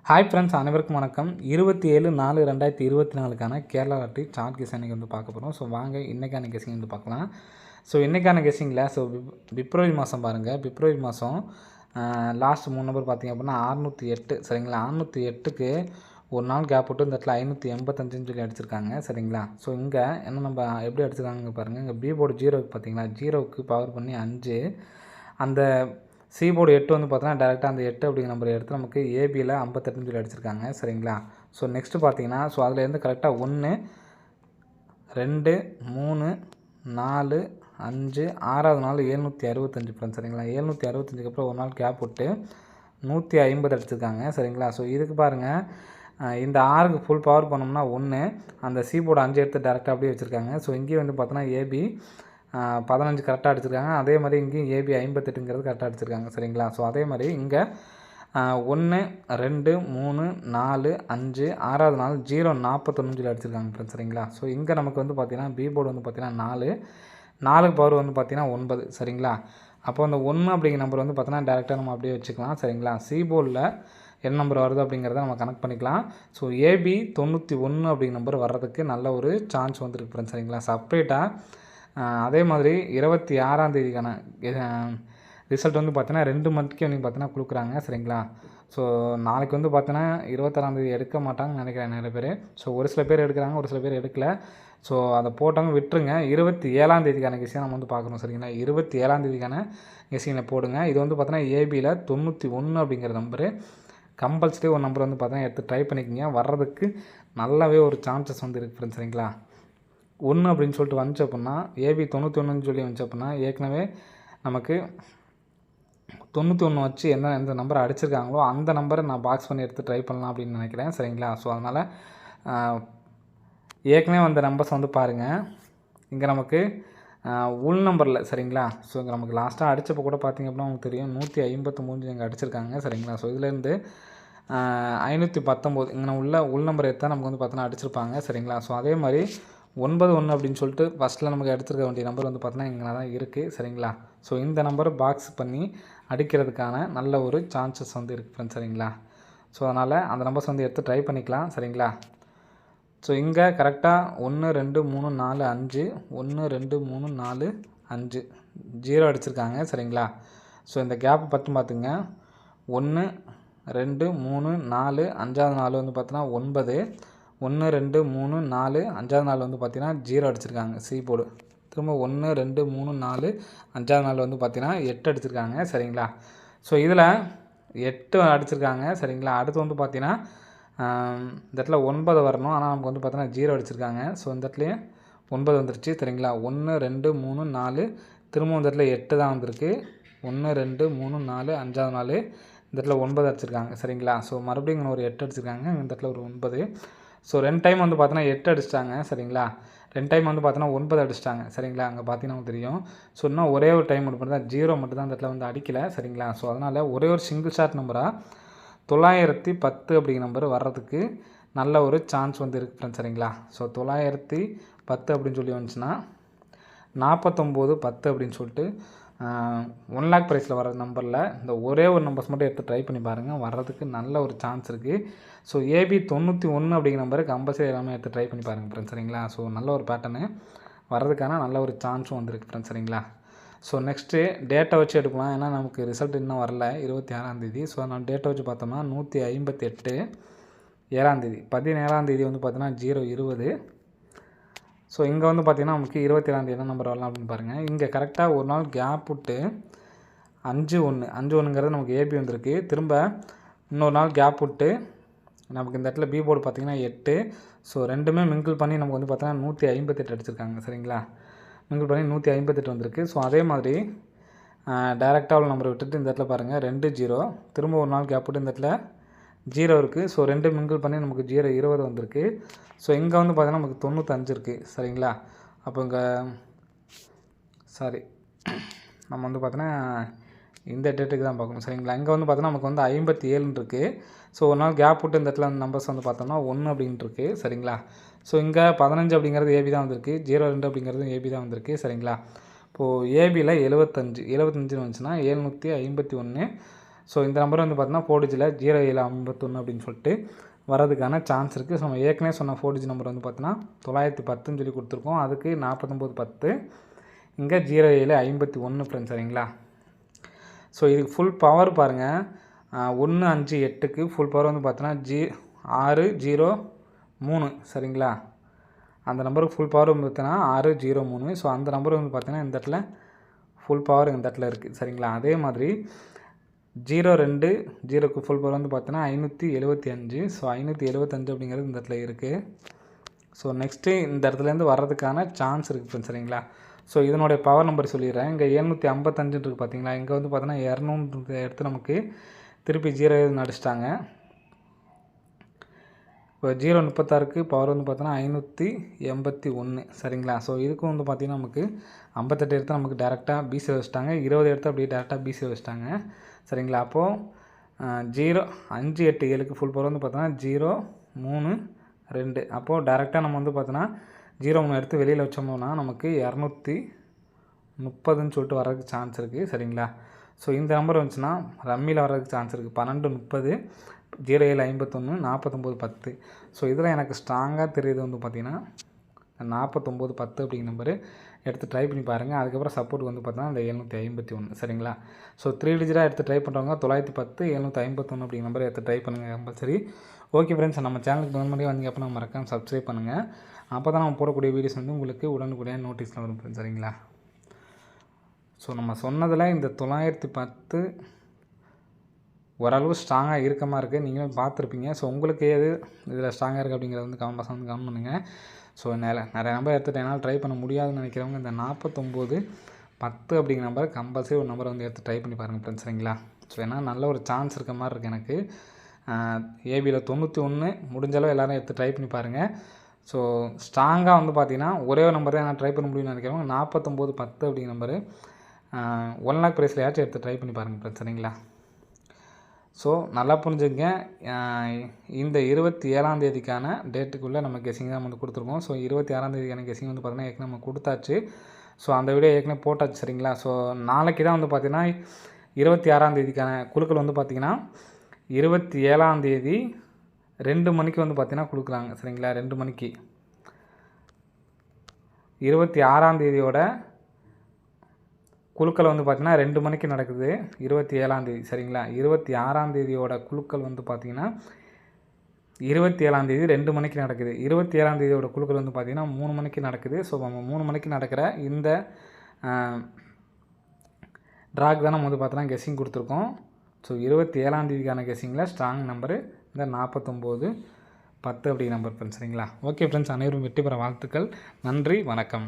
Hi friends, அனைவருக்கும் வணக்கம். 27/4/2024க்கான Kerala lottery chart guessing வந்து பார்க்க போகிறோம். ஸோ வாங்க இன்றைக்கான கெஸிங் வந்து பார்க்கலாம். ஸோ இன்றைக்கான கெஸிங்கில் பிப்ரவரி மாதம் பாருங்கள். பிப்ரவரி மாதம் லாஸ்ட் 3 நம்பர் பார்த்திங்க அப்படின்னா 608 சரிங்களா. 608க்கு ஒரு நாள் கேப் விட்டு இந்த இடத்துல 585ன்னு சொல்லி அடிச்சிருக்காங்க சரிங்களா. ஸோ இங்கே என்ன நம்ம எப்படி அடிச்சிருக்காங்க பாருங்கள். இங்கே பி போர்டு 0க்கு பார்த்தீங்களா, 0க்கு பவர் பண்ணி 5, அந்த சி போர்டு 8 வந்து பார்த்தீங்கன்னா டேரெக்டாக அந்த 8 அப்படிங்கிற நம்பரை எடுத்து நமக்கு ஏபியில் 58ன்னு சொல்லி அடிச்சிருக்காங்க சரிங்களா. ஸோ நெக்ஸ்ட்டு பார்த்தீங்கன்னா அதுலேருந்து கரெக்டாக 1 2 3 4 5 6வது நாள் 765 ஃப்ரெண்ட்ஸ் சரிங்களா. 765க்கு அப்புறம் ஒரு நாள் கேப் விட்டு 150 அடிச்சிருக்காங்க சரிங்களா. ஸோ இதுக்கு பாருங்கள், இந்த 6க்கு ஃபுல் பவர் பண்ணோம்னா 1, அந்த சி போர்டு 5 எடுத்து டேரெக்டாக அப்படியே வச்சுருக்காங்க. ஸோ இங்கேயும் வந்து பார்த்தோன்னா ஏபி 15 கரெக்டாக அடிச்சிருக்காங்க. அதே மாதிரி இங்கேயும் ஏபி 58ங்கிறது கரெக்டாக அடிச்சிருக்காங்க சரிங்களா. ஸோ அதே மாதிரி இங்கே 1 2 3 4 5 6வது நாள் 041 சொல்லி அடிச்சிருக்காங்க ஃப்ரெண்ட்ஸ் சரிங்களா. ஸோ இங்கே நமக்கு வந்து பார்த்திங்கன்னா பி போர்டு வந்து பார்த்திங்கன்னா 4 பவர் வந்து பார்த்திங்கன்னா 9 சரிங்களா. அப்போ அந்த 1 அப்படிங்கிற நம்பர் வந்து பார்த்தீங்கன்னா டேரெக்டாக நம்ம அப்படியே வச்சுக்கலாம் சரிங்களா. சி போர்டில் என்ன நம்பர் வருது அப்படிங்கிறத நம்ம கனெக்ட் பண்ணிக்கலாம். ஸோ ஏபி 91 அப்படிங்கிற நம்பர் வர்றதுக்கு நல்ல ஒரு சான்ஸ் வந்துருக்கு ஃப்ரெண்ட்ஸ் சரிங்களா. செப்பரேட்டாக அதே மாதிரி 26ஆம் தேதிக்கான ரிசல்ட் வந்து பார்த்தீங்கன்னா 2 மணிக்கு வந்து பார்த்தீங்கன்னா கொடுக்குறாங்க சரிங்களா. ஸோ நாளைக்கு வந்து பார்த்தீங்கன்னா 26ஆம் தேதி எடுக்க மாட்டாங்கன்னு நினைக்கிறேன் நிறைய பேர். ஸோ ஒரு சில பேர் எடுக்கிறாங்க, ஒரு சில பேர் எடுக்கல. ஸோ அதை போட்டவங்க விட்டுருங்க. 27ஆம் தேதிக்கான கெஸிங் நம்ம வந்து பார்க்கணும் சரிங்களா. 27ஆம் தேதிக்கான கெஸிங்கில் போடுங்க. இது வந்து பார்த்தீங்கன்னா ஏபியில் 91 அப்படிங்கிற நம்பரு கம்பல்சரி ஒரு நம்பர் வந்து பார்த்தீங்கன்னா எடுத்து ட்ரை பண்ணிக்கோங்க. வர்றதுக்கு நல்லாவே ஒரு சான்சஸ் வந்து இருக்குது ஃப்ரெண்ட்ஸ் சரிங்களா. 1 அப்படின்னு சொல்லிட்டு வந்துச்சு அப்படின்னா ஏபி 91ன்னு சொல்லி வந்துச்சு அப்படின்னா ஏற்கனவே நமக்கு 91 வச்சு எந்த நம்பரை அடிச்சிருக்காங்களோ அந்த நம்பரை நான் பாக்ஸ் பண்ணி எடுத்து ட்ரை பண்ணலாம் அப்படின்னு நினைக்கிறேன் சரிங்களா. ஸோ அதனால் ஏற்கனவே வந்த நம்பர்ஸ் வந்து பாருங்கள். இங்கே நமக்கு உள் நம்பரில் சரிங்களா. ஸோ இங்கே நமக்கு லாஸ்ட்டாக அடித்தப்போ கூட பார்த்திங்க அப்படின்னா உங்களுக்கு தெரியும் 153 இங்கே அடிச்சிருக்காங்க சரிங்களா. ஸோ இதுலேருந்து 519 இங்கே உள் நம்பர் எடுத்தால் நமக்கு வந்து பார்த்தோன்னா அடிச்சிருப்பாங்க சரிங்களா. ஸோ அதே மாதிரி 91 அப்படின்னு சொல்லிட்டு ஃபஸ்ட்டில் நமக்கு எடுத்துருக்க வேண்டிய நம்பர் வந்து பார்த்தீங்கன்னா இங்கே தான் இருக்குது சரிங்களா. ஸோ இந்த நம்பரை பாக்ஸ் பண்ணி அடிக்கிறதுக்கான நல்ல ஒரு சான்சஸ் வந்து இருக்குது ஃப்ரெண்ட்ஸ் சரிங்களா. ஸோ அதனால் அந்த நம்பர்ஸ் வந்து எடுத்து ட்ரை பண்ணிக்கலாம் சரிங்களா. ஸோ இங்கே கரெக்டாக 1 2 3 4 5 1 2 3 4 5 0 அடிச்சிருக்காங்க சரிங்களா. ஸோ இந்த கேப் பற்றி பார்த்துங்க. 1 2 3 4 5வது நாள் வந்து பார்த்தீங்கன்னா 9, 1 2 3 4 5வது நாள் வந்து பார்த்தீங்கன்னா 0 அடிச்சிருக்காங்க சி போர்டு. திரும்ப 1 2 3 4 5வது நாள் வந்து பார்த்தீங்கன்னா 8 அடிச்சிருக்காங்க சரிங்களா. ஸோ இதில் 8 அடிச்சிருக்காங்க சரிங்களா. அடுத்து வந்து பார்த்தீங்கன்னா இந்த இடத்துல 9 வரணும், ஆனால் நமக்கு வந்து பார்த்தீங்கன்னா 0 அடிச்சிருக்காங்க. ஸோ இந்த இடத்துலையே 9 வந்துருச்சு சரிங்களா. 1 2 3 4 திரும்ப இந்த இடத்துல 8 தான் வந்திருக்கு. 1 2 3 4 5வது நாள் இந்த இடத்துல 9 அடிச்சிருக்காங்க சரிங்களா. ஸோ மறுபடியும் இங்கே ஒரு 8 அடிச்சிருக்காங்க, இந்த இடத்துல ஒரு 9. ஸோ 2 டைம் வந்து பார்த்தீங்கன்னா 8 அடிச்சிட்டாங்க சரிங்களா. 2 டைம் வந்து பார்த்தீங்கன்னா 9 அடிச்சிட்டாங்க சரிங்களா. அங்கே பார்த்தீங்கன்னா தெரியும். ஸோ இன்னும் ஒரே ஒரு டைம் மட்டும் தான் 0 மட்டும் தான் இந்த இடத்துல வந்து அடிக்கலை சரிங்களா. ஸோ அதனால் ஒரே ஒரு சிங்கிள் ஷாட் நம்பராக 910 அப்படிங்கிற நம்பர் வர்றதுக்கு நல்ல ஒரு சான்ஸ் வந்து இருக்குது ஃப்ரெண்ட்ஸ் சரிங்களா. ஸோ 910 அப்படின்னு சொல்லி வந்துச்சுன்னா 4910 அப்படின்னு சொல்லிட்டு 1 லேக் ப்ரைஸில் வர நம்பரில் இந்த ஒரே ஒரு நம்பர்ஸ் மட்டும் எடுத்து ட்ரை பண்ணி பாருங்கள். வர்றதுக்கு நல்ல ஒரு சான்ஸ் இருக்குது. ஸோ ஏபி 91 அப்படிங்கிற நம்பரு கம்பல்சரி எல்லாமே எடுத்து ட்ரை பண்ணி பாருங்கள் ஃப்ரெண்ட்ஸ் சரிங்களா. ஸோ நல்ல ஒரு பேட்டர்னு வர்றதுக்கான நல்ல ஒரு சான்ஸும் வந்துருக்கு ஃப்ரெண்ட்ஸ் சரிங்களா. ஸோ நெக்ஸ்ட்டு டேட்டை வச்சு எடுக்கலாம். ஏன்னா நமக்கு ரிசல்ட் இன்னும் வரல 26ஆம் தேதி. ஸோ நான் டேட்டை வச்சு பார்த்தோம்னா 158 7ஆம் தேதி 17ஆம் தேதி வந்து பார்த்தீங்கன்னா 020. ஸோ இங்கே வந்து பார்த்திங்கன்னா நமக்கு 27ஆம் தேதி என்ன நம்பர் வரலாம் அப்படின்னு பாருங்கள். இங்கே கரெக்டாக ஒரு நாள் கேப் விட்டு 5-1 நமக்கு ஏபி வந்திருக்கு. திரும்ப இன்னொரு நாள் கேப் விட்டு நமக்கு இந்த இடத்துல பி போர்டு பார்த்திங்கன்னா 8. ஸோ ரெண்டுமே மிங்கிள் பண்ணி நமக்கு வந்து பார்த்தீங்கன்னா 158 அடிச்சிருக்காங்க சரிங்களா. மிங்கிள் பண்ணி 158 வந்திருக்கு. ஸோ அதே மாதிரி டேரெக்டாக உள்ள நம்பரை விட்டுட்டு இந்த இடத்துல பாருங்கள் 2-0 திரும்ப ஒரு நாள் கேப் விட்டு இந்த இடத்துல 0 இருக்குது. ஸோ 2 மிங்கிள் பண்ணி நமக்கு 0-20 வந்திருக்கு. ஸோ இங்கே வந்து பார்த்தீங்கன்னா நமக்கு 95 இருக்குது சரிங்களா. அப்போ இங்கே நம்ம வந்து பார்த்தீங்கன்னா இந்த டேட்டுக்கு தான் பார்க்கணும் சரிங்களா. இங்கே வந்து பார்த்தோன்னா நமக்கு வந்து 57 இருக்குது. ஸோ ஒரு நாள் கேப் விட்டு இந்த இடத்துல நம்பர்ஸ் வந்து பார்த்தோம்னா 1 அப்படின்ட்டு இருக்குது சரிங்களா. ஸோ இங்கே 15 அப்படிங்கிறது ஏபி தான் வந்திருக்கு. 02 அப்படிங்கிறது ஏபி தான் வந்திருக்கு சரிங்களா. இப்போது ஏபியில் 75 வந்துச்சுன்னா 751. ஸோ இந்த நம்பர் வந்து பார்த்தீங்கன்னா 4 டிஜிட்டில் 0751 அப்படின்னு சொல்லிட்டு வரதுக்கான சான்ஸ் இருக்குது. ஸோ நம்ம ஏற்கனவே சொன்ன 4 டிஜிட் நம்பர் வந்து பார்த்தீங்கன்னா 910ன்னு சொல்லி கொடுத்துருக்கோம். அதுக்கு 4910, இங்கே 0751 ஃப்ரெண்ட்ஸ், சரிங்களா. ஸோ இதுக்கு ஃபுல் பவர் பாருங்கள், 158க்கு ஃபுல் பவர் வந்து பார்த்தீங்கன்னா 603, சரிங்களா. அந்த நம்பருக்கு ஃபுல் பவர் வந்து பார்த்தீங்கன்னா 603. ஸோ அந்த நம்பர் வந்து பார்த்தீங்கன்னா இந்த இடத்துல ஃபுல் பவர் இந்த இடத்துல இருக்குது, சரிங்களா. அதே மாதிரி 020க்கு ஃபுல் பவர் வந்து பார்த்தீங்கன்னா 575. ஸோ 575 அப்படிங்கிறது இந்த இடத்துல இருக்குது. ஸோ நெக்ஸ்ட்டு இந்த இடத்துலேருந்து வர்றதுக்கான சான்ஸ் இருக்குது ஃப்ரெண்ட்ஸ், சரிங்களா. ஸோ இதனுடைய பவர் நம்பர் சொல்லிடுறேன். இங்கே 755 இருக்குது பார்த்தீங்களா. இங்கே வந்து பார்த்தீங்கன்னா 200 எடுத்து நமக்கு திருப்பி 0 அடிச்சிட்டாங்க. இப்போ 036க்கு பவர் வந்து பார்த்தோன்னா 581, சரிங்களா. ஸோ இதுக்கும் வந்து பார்த்திங்கன்னா நமக்கு 58 எடுத்து நமக்கு டேரெக்டாக பிசி வச்சுட்டாங்க, 20 எடுத்து அப்படியே டேரெக்டாக பிசி வச்சுட்டாங்க, சரிங்களா. அப்போது 0587க்கு ஃபுல் பவர் வந்து பார்த்தோன்னா 032. அப்போது டேரெக்டாக நம்ம வந்து பார்த்தோன்னா 03 எடுத்து வெளியில் வச்சோம்னா நமக்கு 230ன்னு சொல்லிட்டு வர்றதுக்கு சான்ஸ் இருக்குது, சரிங்களா. ஸோ இந்த நம்பர் வந்துச்சுன்னா ரம்மியில் வர்றதுக்கு சான்ஸ் இருக்குது. 1230, 0751, 4910. ஸோ இதில் எனக்கு ஸ்ட்ராங்காக தெரியுது வந்து பார்த்திங்கன்னா 4910 அப்படிங்கிற நம்பரு எடுத்து ட்ரை பண்ணி பாருங்கள். அதுக்கப்புறம் சப்போர்ட் வந்து பார்த்தீங்கன்னா இந்த 751, சரிங்களா. ஸோ 3 டிஜிட்டாக எடுத்து ட்ரை பண்ணுறவங்க 910, 751 அப்படிங்கிற நம்பரை எடுத்து ட்ரை பண்ணுங்கள் கம்பல்சரி. ஓகே ஃப்ரெண்ட்ஸ், நம்ம சேனலுக்கு முன்னாடி வந்தீங்க அப்போ நம்ம மறக்காமல் சப்ஸ்கிரைப் பண்ணுங்கள். அப்போ தான் நம்ம போடக்கூடிய வீடியோஸ் வந்து உங்களுக்கு உடனுக்குடன் நோட்டீஸில் வரும் ஃப்ரெண்ட்ஸ், சரிங்களா. ஸோ நம்ம சொன்னதில் இந்த 910 ஓரளவு ஸ்ட்ராங்காக இருக்கமாக இருக்குது, நீங்களும் பார்த்துருப்பீங்க. ஸோ உங்களுக்கு எது இதில் ஸ்ட்ராங்காக இருக்குது அப்படிங்கிறத வந்து கமெண்ட் பாக்ஸ் வந்து கமெண்ட் பண்ணுங்கள். ஸோ நிறைய நம்பர் எடுத்துகிட்டு என்னால் ட்ரை பண்ண முடியாதுன்னு நினைக்கிறவங்க இந்த 4910 அப்படிங்கிற நம்பர் கம்பல்சரி ஒரு நம்பரை வந்து எடுத்து ட்ரை பண்ணி பாருங்கள் ஃப்ரெண்ட்ஸ், சரிங்களா. ஸோ ஏன்னா நல்ல ஒரு சான்ஸ் இருக்க மாதிரி இருக்குது எனக்கு. ஏபியில் 91 முடிஞ்சளவு எல்லோரும் எடுத்து ட்ரை பண்ணி பாருங்கள். ஸோ ஸ்ட்ராங்காக வந்து பார்த்திங்கன்னா ஒரே ஒரு நம்பர் தான் நான் ட்ரை பண்ண முடியும்னு நினைக்கிறவங்க 4910 அப்படிங்கிற நம்பரு 1 லேக் ப்ரைஸில் ஏதாச்சும் எடுத்து ட்ரை பண்ணி பாருங்கள் ஃப்ரெண்ட்ஸ், சரிங்களா. ஸோ நல்லா புரிஞ்சுங்க, இந்த 27ஆம் தேதிக்கான டேட்டுக்குள்ளே நம்ம கெஸிங் தான் வந்து கொடுத்துருக்கோம். ஸோ 26ஆம் தேதிக்கான கெஸிங் வந்து பார்த்திங்கன்னா ஏற்கனவே நம்ம கொடுத்தாச்சு. ஸோ அந்த வீடியோ ஏற்கனவே போட்டாச்சு, சரிங்களா. ஸோ நாளைக்கு தான் வந்து பார்த்திங்கன்னா 26ஆம் தேதிக்கான குழுக்கள் வந்து பார்த்திங்கன்னா 27ஆம் தேதி 2 மணிக்கு வந்து பார்த்திங்கன்னா கொடுக்குறாங்க, சரிங்களா. 2 மணிக்கு 26ஆம் தேதியோட குழுக்கள் வந்து பார்த்திங்கன்னா 2 மணிக்கு நடக்குது, 27ஆம் தேதி, சரிங்களா. 26ஆம் தேதியோட குழுக்கள் வந்து பார்த்திங்கன்னா 27ஆம் தேதி 2 மணிக்கு நடக்குது. 27ஆம் தேதியோட குழுக்கள் வந்து பார்த்திங்கன்னா 3 மணிக்கு நடக்குது. ஸோ நம்ம 3 மணிக்கு நடக்கிற இந்த ட்ராக் தான் நம்ம வந்து பார்த்தோன்னா கெஸ்ஸிங் கொடுத்துருக்கோம். ஸோ 27ஆம் தேதிக்கான கெஸ்ஸிங்கில் ஸ்ட்ராங் நம்பரு இந்த 4910 அப்படி நம்பர் ஃப்ரெண்ட்ஸ், சரிங்களா. ஓகே ஃப்ரெண்ட்ஸ், அனைவரும் வெற்றி பெற வாழ்த்துக்கள். நன்றி, வணக்கம்.